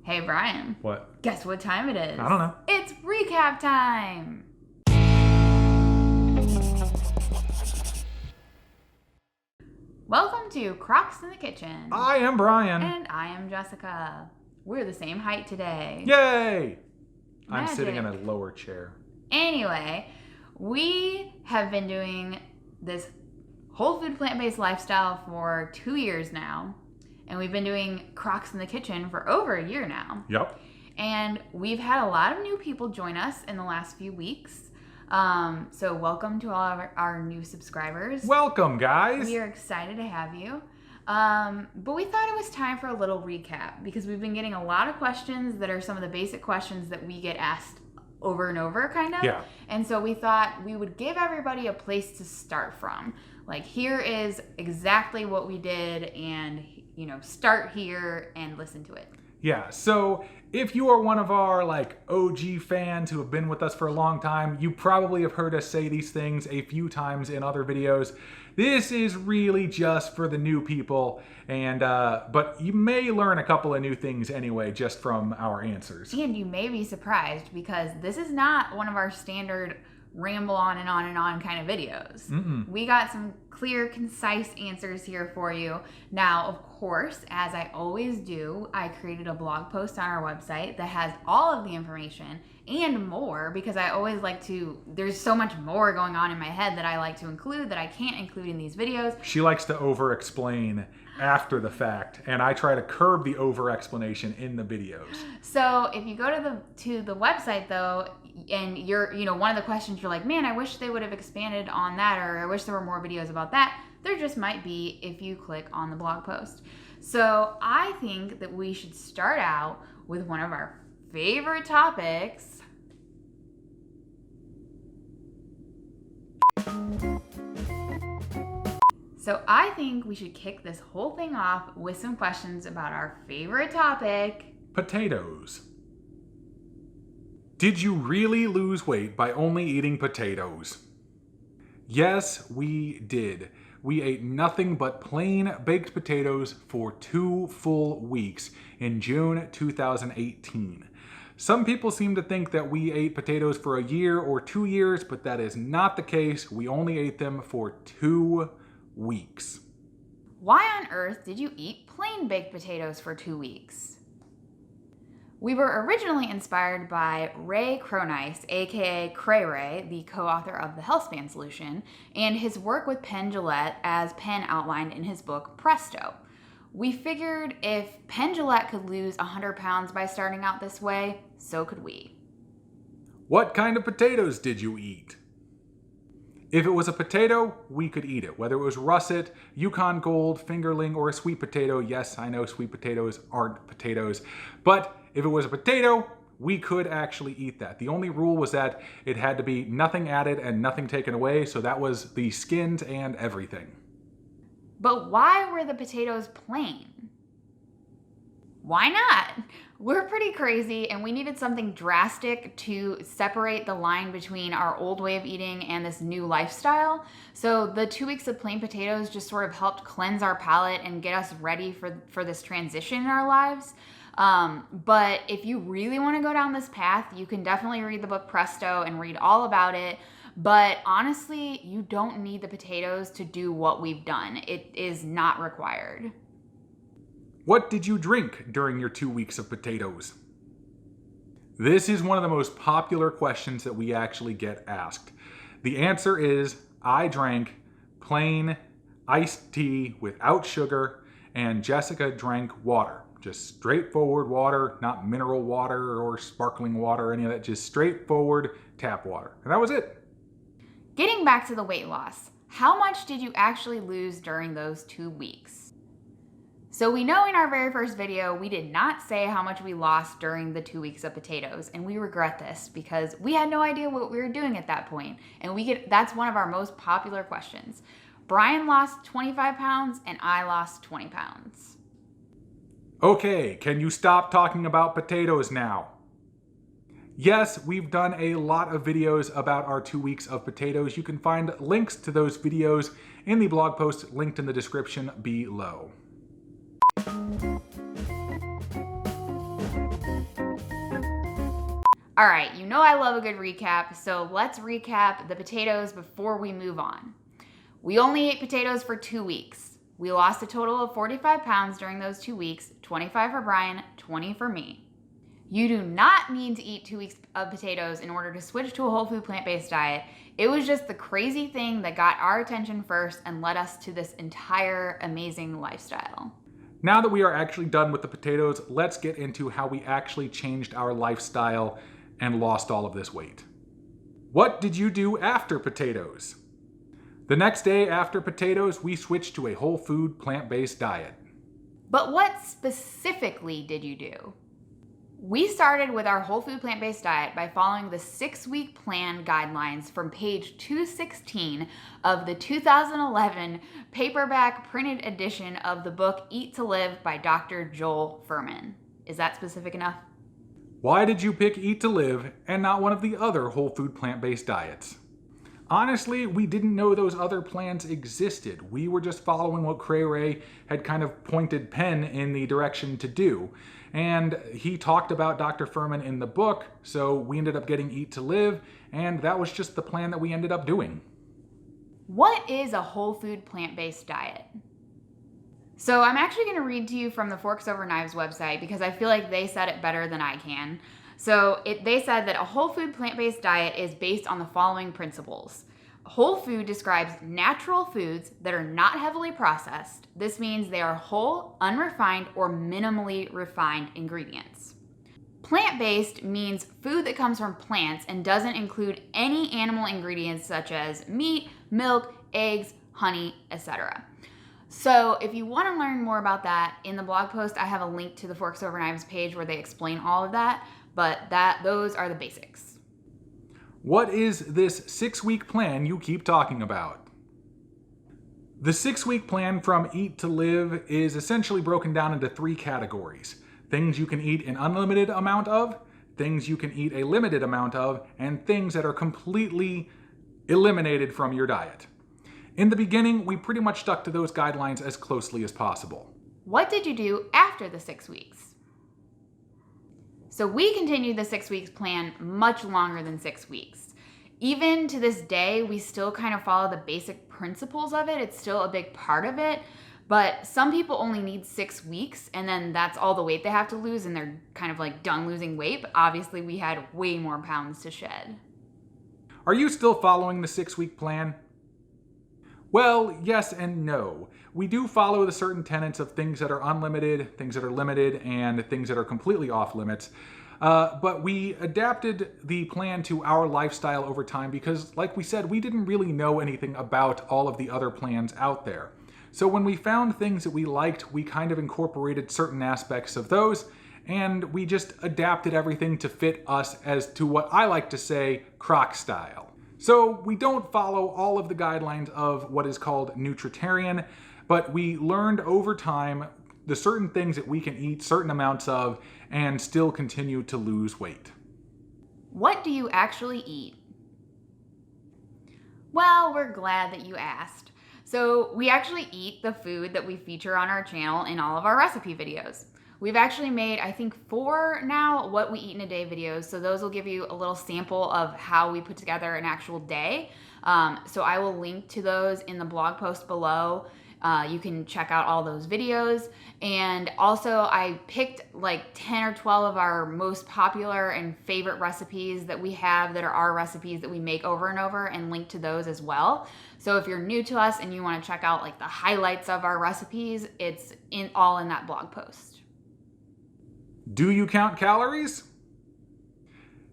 Hey, Brian. What? Guess what time it is? I don't know. It's recap time. Welcome to Krocks in the Kitchen. I am Brian. And I am Jessica. We're the same height today. Yay! I'm Magic. sitting in a lower chair. Anyway, we have been doing this whole food plant-based lifestyle for 2 years now. And we've been doing Krocks in the Kitchen for over a year now. Yep. And we've had a lot of new people join us in the last few weeks. So welcome to all of our new subscribers. Welcome, guys. We are excited to have you. But we thought it was time for a little recap because we've been getting a lot of questions that are some of the basic questions that we get asked over and over, kind of. Yeah. And so we thought we would give everybody a place to start from. Like, here is exactly what we did, and start here and listen to it. Yeah, so if you are one of our OG fans who have been with us for a long time, you probably have heard us say these things a few times in other videos. This is really just for the new people, and but you may learn a couple of new things anyway just from our answers. And you may be surprised because this is not one of our standard ramble on and on and on kind of videos. Mm-mm. We got some clear, concise answers here for you. Now, of course, as I always do, I created a blog post on our website that has all of the information and more, because I always like to, there's so much more going on in my head that I like to include that I can't include in these videos. She likes to over-explain after the fact, and I try to curb the over-explanation in the videos. So if you go to the website though, and you're, one of the questions you're like, man, I wish they would have expanded on that, or I wish there were more videos about that. There just might be if you click on the blog post. So I think that we should start out with one of our favorite topics. So I think we should kick this whole thing off with some questions about our favorite topic. Potatoes. Did you really lose weight by only eating potatoes? Yes, we did. We ate nothing but plain baked potatoes for 2 full weeks in June 2018. Some people seem to think that we ate potatoes for a year or 2 years, but that is not the case. We only ate them for 2 weeks. Why on earth did you eat plain baked potatoes for 2 weeks? We were originally inspired by Ray Krocks, aka Cray Ray, the co-author of the Healthspan Solution, and his work with Penn Jillette, as Penn outlined in his book Presto. We figured if Penn Jillette could lose 100 pounds by starting out this way, so could we. What kind of potatoes did you eat? If it was a potato, we could eat it. Whether it was russet, Yukon Gold, fingerling, or a sweet potato. Yes, I know sweet potatoes aren't potatoes. But if it was a potato, we could actually eat that. The only rule was that it had to be nothing added and nothing taken away. So that was the skins and everything. But why were the potatoes plain? Why not? We're pretty crazy and we needed something drastic to separate the line between our old way of eating and this new lifestyle. So the 2 weeks of plain potatoes just sort of helped cleanse our palate and get us ready for this transition in our lives. But if you really want to go down this path, you can definitely read the book Presto and read all about it. But honestly, you don't need the potatoes to do what we've done. It is not required. What did you drink during your 2 weeks of potatoes? This is one of the most popular questions that we actually get asked. The answer is I drank plain iced tea without sugar, and Jessica drank water. Just straightforward water, not mineral water or sparkling water or any of that, just straightforward tap water. And that was it. Getting back to the weight loss, how much did you actually lose during those 2 weeks? So we know in our very first video, we did not say how much we lost during the 2 weeks of potatoes, and we regret this because we had no idea what we were doing at that point, and that's one of our most popular questions. Brian lost 25 pounds and I lost 20 pounds. Okay, can you stop talking about potatoes now? Yes, we've done a lot of videos about our 2 weeks of potatoes. You can find links to those videos in the blog post linked in the description below. All right, you know I love a good recap, so let's recap the potatoes before we move on. We only ate potatoes for 2 weeks. We lost a total of 45 pounds during those 2 weeks, 25 for Brian, 20 for me. You do not need to eat 2 weeks of potatoes in order to switch to a whole food plant-based diet. It was just the crazy thing that got our attention first and led us to this entire amazing lifestyle. Now that we are actually done with the potatoes, let's get into how we actually changed our lifestyle and lost all of this weight. What did you do after potatoes? The next day after potatoes, we switched to a whole food plant-based diet. But what specifically did you do? We started with our whole food plant-based diet by following the 6-week plan guidelines from page 216 of the 2011 paperback printed edition of the book Eat to Live by Dr. Joel Fuhrman. Is that specific enough? Why did you pick Eat to Live and not one of the other whole food plant-based diets? Honestly, we didn't know those other plans existed. We were just following what Cray had kind of pointed Penn in the direction to do. And he talked about Dr. Fuhrman in the book, so we ended up getting Eat to Live, and that was just the plan that we ended up doing. What is a whole food plant-based diet? So I'm actually going to read to you from the Forks Over Knives website because I feel like they said it better than I can. So they said that a whole food plant-based diet is based on the following principles. Whole food describes natural foods that are not heavily processed. This means they are whole, unrefined, or minimally refined ingredients. Plant-based means food that comes from plants and doesn't include any animal ingredients such as meat, milk, eggs, honey, etc. So if you want to learn more about that, in the blog post I have a link to the Forks Over Knives page where they explain all of that, but those are the basics. What is this 6-week plan you keep talking about? The 6-week plan from Eat to Live is essentially broken down into 3 categories. Things you can eat an unlimited amount of, things you can eat a limited amount of, and things that are completely eliminated from your diet. In the beginning, we pretty much stuck to those guidelines as closely as possible. What did you do after the 6 weeks? So we continued the 6 weeks plan much longer than 6 weeks. Even to this day, we still kind of follow the basic principles of it. It's still a big part of it. But some people only need 6 weeks and then that's all the weight they have to lose and they're kind of like done losing weight. But obviously we had way more pounds to shed. Are you still following the 6-week plan? Well, yes and no. We do follow the certain tenets of things that are unlimited, things that are limited, and things that are completely off limits. But we adapted the plan to our lifestyle over time because, like we said, we didn't really know anything about all of the other plans out there. So when we found things that we liked, we kind of incorporated certain aspects of those, and we just adapted everything to fit us as to what I like to say, Krocks style. So we don't follow all of the guidelines of what is called nutritarian, but we learned over time the certain things that we can eat certain amounts of and still continue to lose weight. What do you actually eat? Well, we're glad that you asked. So we actually eat the food that we feature on our channel in all of our recipe videos. We've actually made, I think, 4 now what we eat in a day videos. So those will give you a little sample of how we put together an actual day. So I will link to those in the blog post below. You can check out all those videos. And also I picked like 10 or 12 of our most popular and favorite recipes that we have that are our recipes that we make over and over and link to those as well. So if you're new to us and you want to check out like the highlights of our recipes, it's all in that blog post. Do you count calories?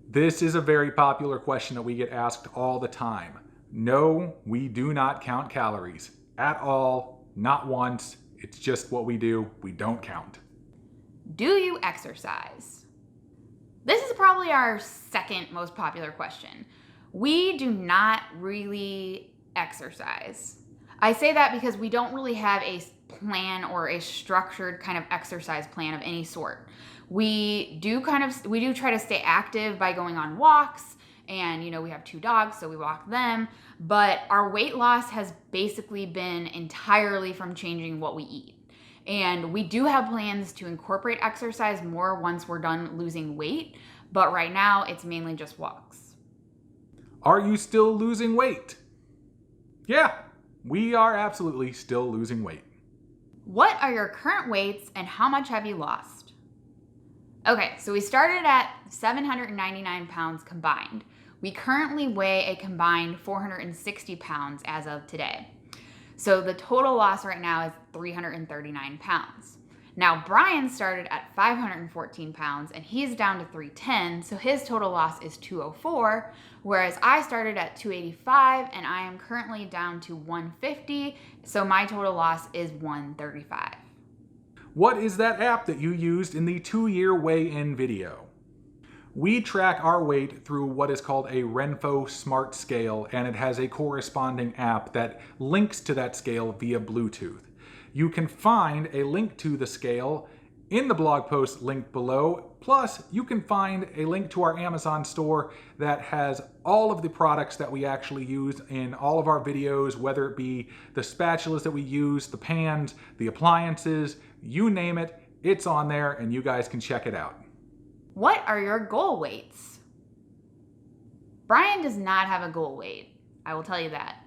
This is a very popular question that we get asked all the time. No, we do not count calories at all, not once. It's just what we do. We don't count. Do you exercise? This is probably our second most popular question. We do not really exercise. I say that because we don't really have a plan or a structured kind of exercise plan of any sort. We do try to stay active by going on walks, and we have 2 dogs, so we walk them, but our weight loss has basically been entirely from changing what we eat. And we do have plans to incorporate exercise more once we're done losing weight, but right now it's mainly just walks. Are you still losing weight? Yeah, we are absolutely still losing weight. What are your current weights and how much have you lost? Okay, so we started at 799 pounds combined. We currently weigh a combined 460 pounds as of today. So the total loss right now is 339 pounds. Now, Brian started at 514 pounds and he's down to 310, so his total loss is 204, whereas I started at 285 and I am currently down to 150, so my total loss is 135. What is that app that you used in the 2-year weigh-in video? We track our weight through what is called a Renpho Smart Scale, and it has a corresponding app that links to that scale via Bluetooth. You can find a link to the scale in the blog post linked below. Plus, you can find a link to our Amazon store that has all of the products that we actually use in all of our videos, whether it be the spatulas that we use, the pans, the appliances, you name it, it's on there and you guys can check it out. What are your goal weights? Brian does not have a goal weight. I will tell you that.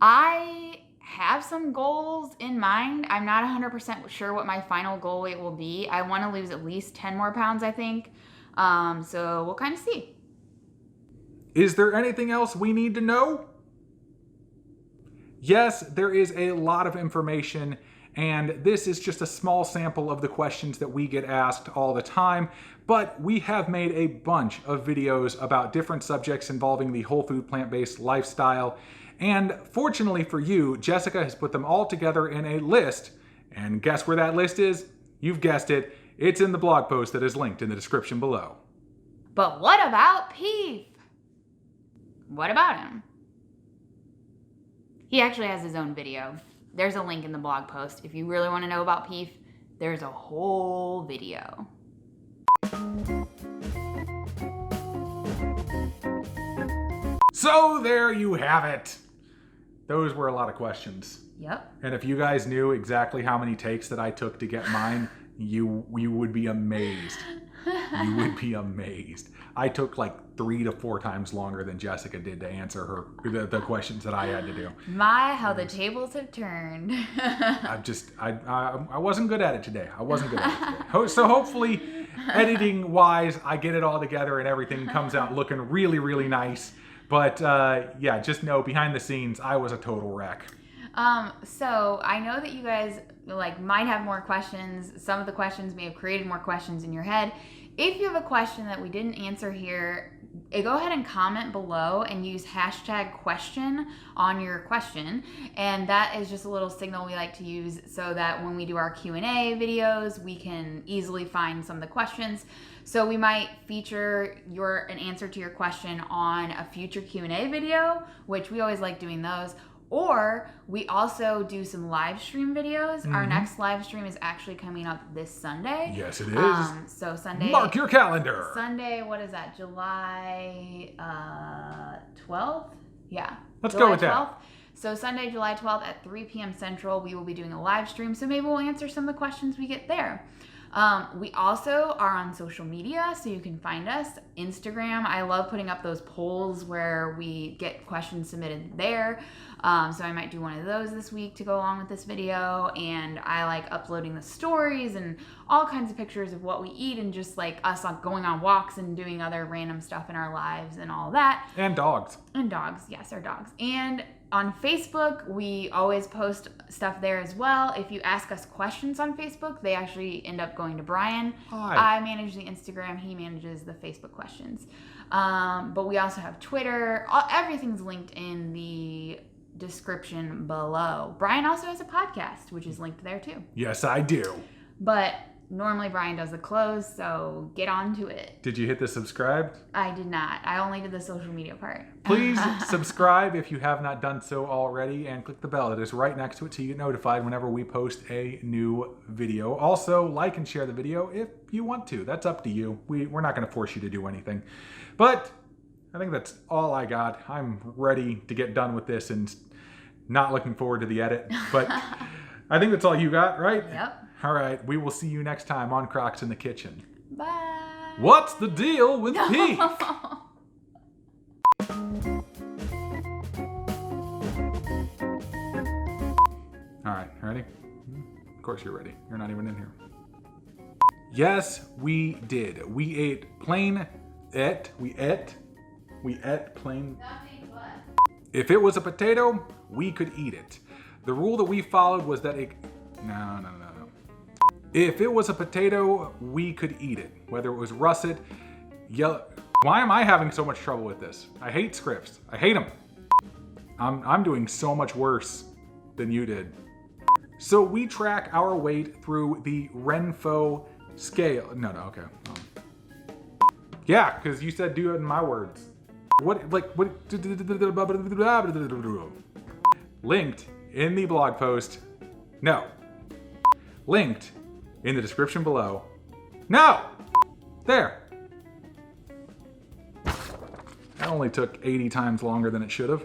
I have some goals in mind. I'm not 100% sure what my final goal weight will be. I want to lose at least 10 more pounds, I think. So we'll kind of see. Is there anything else we need to know? Yes, there is a lot of information, and this is just a small sample of the questions that we get asked all the time, but we have made a bunch of videos about different subjects involving the whole food plant-based lifestyle, and fortunately for you, Jessica has put them all together in a list, and guess where that list is? You've guessed it, it's in the blog post that is linked in the description below. But what about Peef? What about him? He actually has his own video. There's a link in the blog post. If you really want to know about Peef, there's a whole video. So there you have it. Those were a lot of questions. Yep. And if you guys knew exactly how many takes that I took to get mine, you would be amazed. You would be amazed. I took like 3 to 4 times longer than Jessica did to answer the questions that I had to do. My, how the tables have turned. I wasn't good at it today. So hopefully, editing wise, I get it all together and everything comes out looking really, really nice. But yeah, just know behind the scenes, I was a total wreck. So I know that you guys might have more questions. Some of the questions may have created more questions in your head. If you have a question that we didn't answer here, go ahead and comment below and use #question on your question. And that is just a little signal we like to use so that when we do our Q&A videos, we can easily find some of the questions. So we might feature an answer to your question on a future Q&A video, which we always like doing those. Or we also do some live stream videos. Mm-hmm. Our next live stream is actually coming up this Sunday. Yes, it is. So Sunday. Mark your calendar. Sunday, what is that? July 12th? Yeah. Let's July go with 12th. that. So Sunday, July 12th at 3 p.m. Central, we will be doing a live stream. So maybe we'll answer some of the questions we get there. We also are on social media, so you can find us. Instagram, I love putting up those polls where we get questions submitted there. So I might do one of those this week to go along with this video. And I like uploading the stories and all kinds of pictures of what we eat and just like us going on walks and doing other random stuff in our lives and all that. And dogs. And dogs, yes, our dogs. And on Facebook, we always post stuff there as well. If you ask us questions on Facebook, they actually end up going to Brian. Hi. I manage the Instagram, he manages the Facebook questions. But we also have Twitter. Everything's linked in the description below. Brian also has a podcast, which is linked there too. Yes, I do. But normally Brian does the close, so get on to it. Did you hit the subscribe? I did not. I only did the social media part. Please subscribe if you have not done so already, and click the bell that is right next to it so you get notified whenever we post a new video. Also, like and share the video if you want to. That's up to you. We're not going to force you to do anything. But I think that's all I got. I'm ready to get done with this and not looking forward to the edit. But I think that's all you got, right? Yep. All right, we will see you next time on Crocs in the Kitchen. Bye. What's the deal with Pete? All right, ready? Of course you're ready. You're not even in here. Yes, we did. We ate plain. We ate plain. Nothing but. If it was a potato, we could eat it. The rule that we followed was that it. No. If it was a potato, we could eat it. Whether it was russet, yellow. Why am I having so much trouble with this? I hate scripts. I hate them. I'm doing so much worse than you did. So we track our weight through the Renfo scale. No, okay. Yeah, because you said do it in my words. What? Linked in the blog post. No. Linked in the description below. No! There. That only took 80 times longer than it should have.